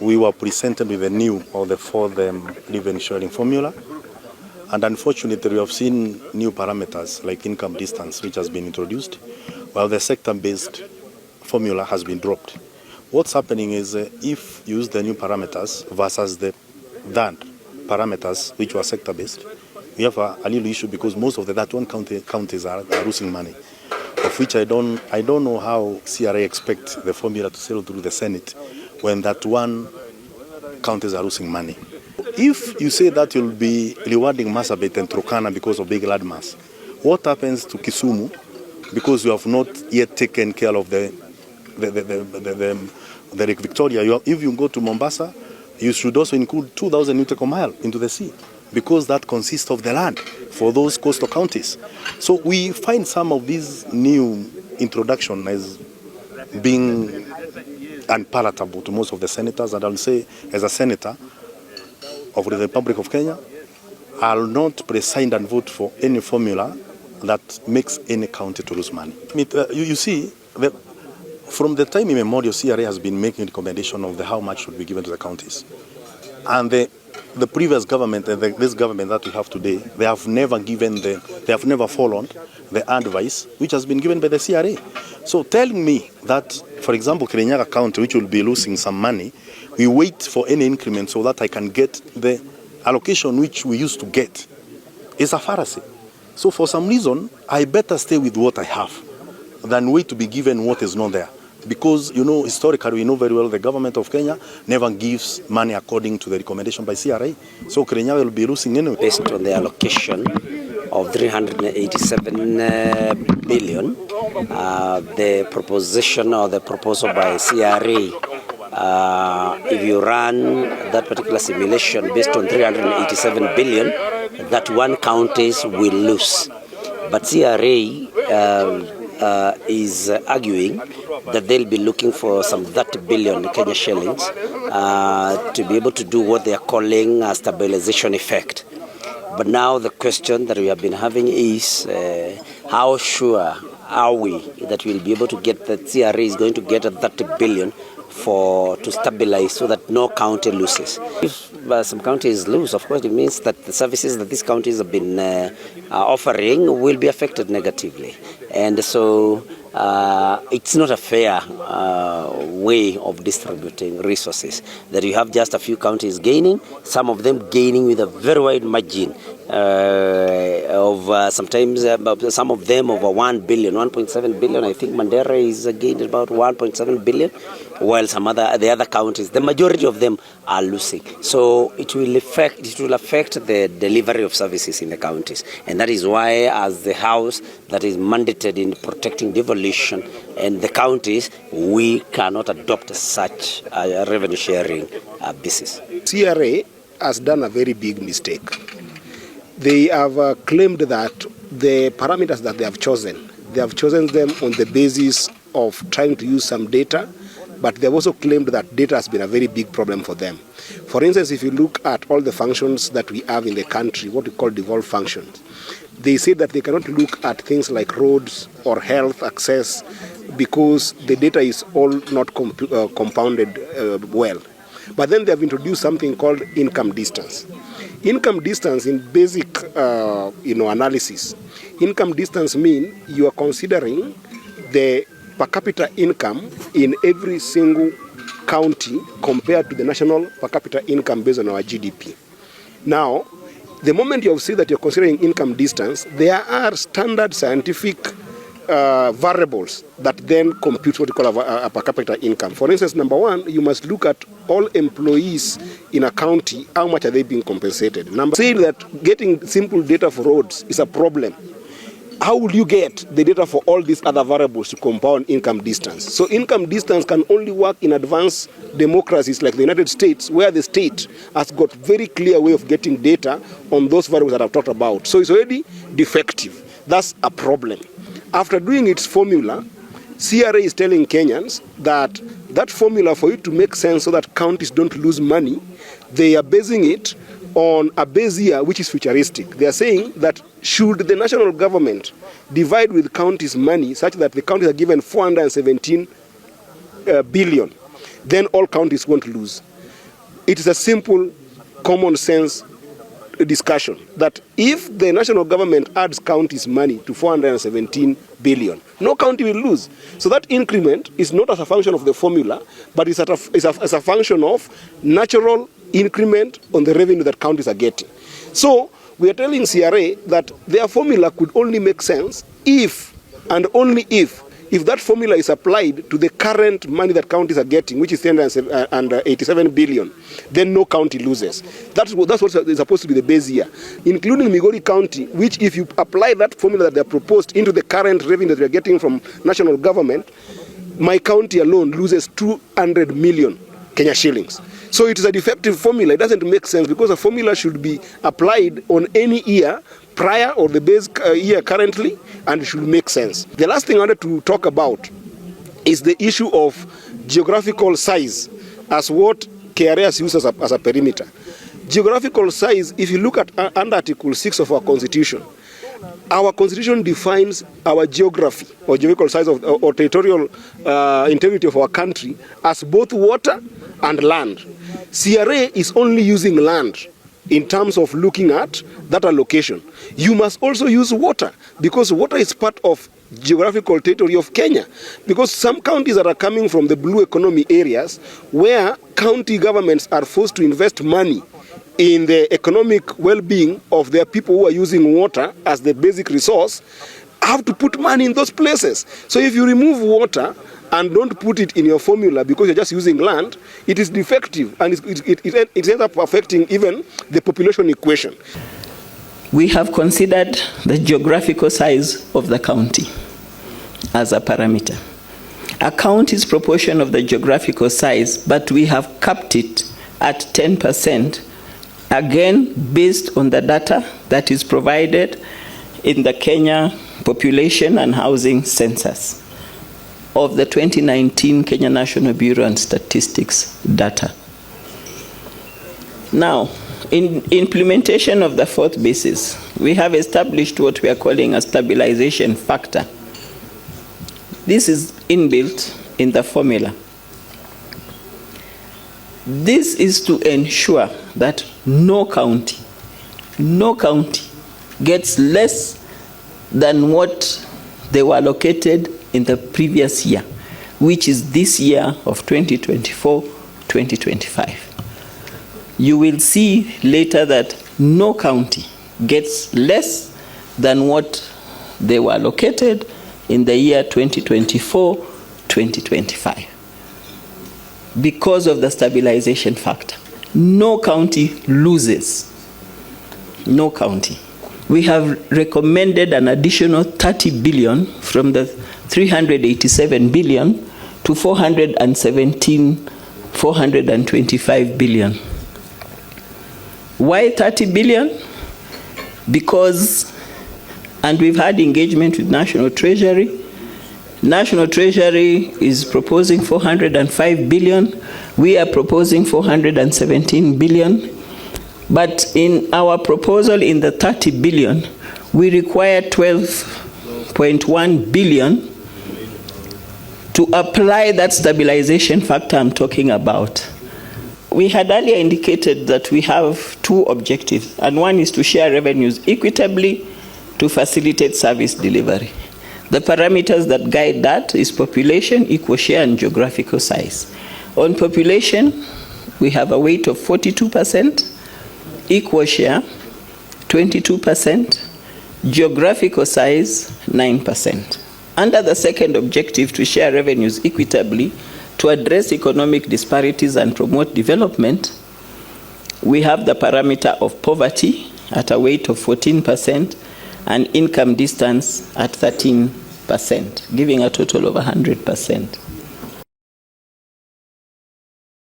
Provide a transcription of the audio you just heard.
we were presented with the new or the fourth revenue sharing formula. And unfortunately, we have seen new parameters like income distance, which has been introduced, while the sector-based formula has been dropped. What's happening is if you use the new parameters versus the that parameters, which were sector-based, we have a little issue because most of that one counties are losing money, of which I don't know how CRA expects the formula to sail through the Senate when that one counties are losing money. If you say that you'll be rewarding Marsabit and Turkana because of big landmass, what happens to Kisumu because you have not yet taken care of the Lake Victoria? If you go to Mombasa, you should also include 2,000 nautical miles into the sea because that consists of the land for those coastal counties. So we find some of these new introduction as being unpalatable to most of the senators, and I'll say as a senator of the Republic of Kenya, I'll not preside and vote for any formula that makes any county to lose money. You see, from the time immemorial, CRA has been making recommendation of how much should be given to the counties. And the previous government and this government that we have today, they have never followed the advice which has been given by the CRA. So telling me that, for example, Kirinyaga County, which will be losing some money, we wait for any increment so that I can get the allocation which we used to get, is a fallacy. So for some reason, I better stay with what I have than wait to be given what is not there. Because, you know, historically, we know very well the government of Kenya never gives money according to the recommendation by CRA. So Kirinyaga will be losing anyway. Based on the allocation of 387 billion, the proposition or the proposal by CRA, if you run that particular simulation based on 387 billion, that one counties will lose. But CRA is arguing that they'll be looking for some 30 billion Kenya shillings to be able to do what they are calling a stabilization effect. But now the question that we have been having is how sure are we that we'll be able to get that CRA is going to get a 30 billion to stabilize so that no county loses. If some counties lose, of course, it means that the services that these counties have been offering will be affected negatively. And so it's not a fair way of distributing resources, that you have just a few counties gaining, some of them gaining with a very wide margin of sometimes some of them over 1 billion, 1.7 billion. I think Mandera is gained about 1.7 billion, while the other counties, the majority of them are losing. So it will affect the delivery of services in the counties, and that is why, as the House that is mandated in protecting devolution and the counties, we cannot adopt such a revenue sharing basis. CRA has done a very big mistake. They have claimed that the parameters that they have chosen them on the basis of trying to use some data, but they have also claimed that data has been a very big problem for them. For instance, if you look at all the functions that we have in the country, what we call devolved functions, they say that they cannot look at things like roads or health access because the data is all not compounded well. But then they have introduced something called income distance. Income distance in basic analysis, income distance means you are considering the per capita income in every single county compared to the national per capita income based on our GDP. Now, the moment you have said that you're considering income distance, there are standard scientific variables that then compute what we call a per capita income. For instance, number one, you must look at all employees in a county, how much are they being compensated. Number two, say that getting simple data for roads is a problem. How will you get the data for all these other variables to compound income distance? So income distance can only work in advanced democracies like the United States, where the state has got very clear way of getting data on those variables that I've talked about. So it's already defective. That's a problem. After doing its formula, CRA is telling Kenyans that that formula, for it to make sense so that counties don't lose money, they are basing it on a base year which is futuristic. They are saying that should the national government divide with counties money such that the counties are given 417 billion, then all counties won't lose. it is a simple common sense discussion that if the national government adds counties' money to 417 billion, no county will lose. So that increment is not as a function of the formula, but is as a function of natural increment on the revenue that counties are getting. So we are telling CRA that their formula could only make sense if and only if that formula is applied to the current money that counties are getting, which is 387 billion, then no county loses. That's what is supposed to be the base year, including Migori County, which if you apply that formula that they have proposed into the current revenue that we are getting from national government, my county alone loses 200 million Kenya shillings. So it is a defective formula. It doesn't make sense because a formula should be applied on any year prior or the base year currently, and it should make sense. The last thing I wanted to talk about is the issue of geographical size as what KRA has used as a perimeter. Geographical size, if you look at under Article 6 of our Constitution, our Constitution defines our geography or geographical size of, or territorial integrity of our country as both water and land. CRA is only using land in terms of looking at that allocation. You must also use water because water is part of geographical territory of Kenya, because some counties that are coming from the blue economy areas where county governments are forced to invest money in the economic well-being of their people who are using water as the basic resource, have to put money in those places. So if you remove water and don't put it in your formula because you're just using land, it is defective and it ends up affecting even the population equation. We have considered the geographical size of the county as a parameter. A county's proportion of the geographical size, but we have capped it at 10%, again based on the data that is provided in the Kenya Population and Housing Census of the 2019 Kenya National Bureau of Statistics data. Now, in implementation of the fourth basis, we have established what we are calling a stabilization factor. This is inbuilt in the formula. This is to ensure that no county gets less than what they were allocated in the previous year, which is this year of 2024-2025. You will see later that no county gets less than what they were allocated in the year 2024-2025 because of the stabilization factor. No county loses. No county. We have recommended an additional 30 billion from the 387 billion to 425 billion. Why 30 billion? Because, and we've had engagement with National Treasury. National Treasury is proposing 405 billion. We are proposing 417 billion. But in our proposal in the 30 billion, we require 12.1 billion to apply that stabilization factor I'm talking about. We had earlier indicated that we have two objectives, and one is to share revenues equitably to facilitate service delivery. The parameters that guide that is population, equal share, and geographical size. On population, we have a weight of 42%, equal share 22%, geographical size 9%. Under the second objective, to share revenues equitably to address economic disparities and promote development, we have the parameter of poverty at a weight of 14% and income distance at 13%, giving a total of 100%.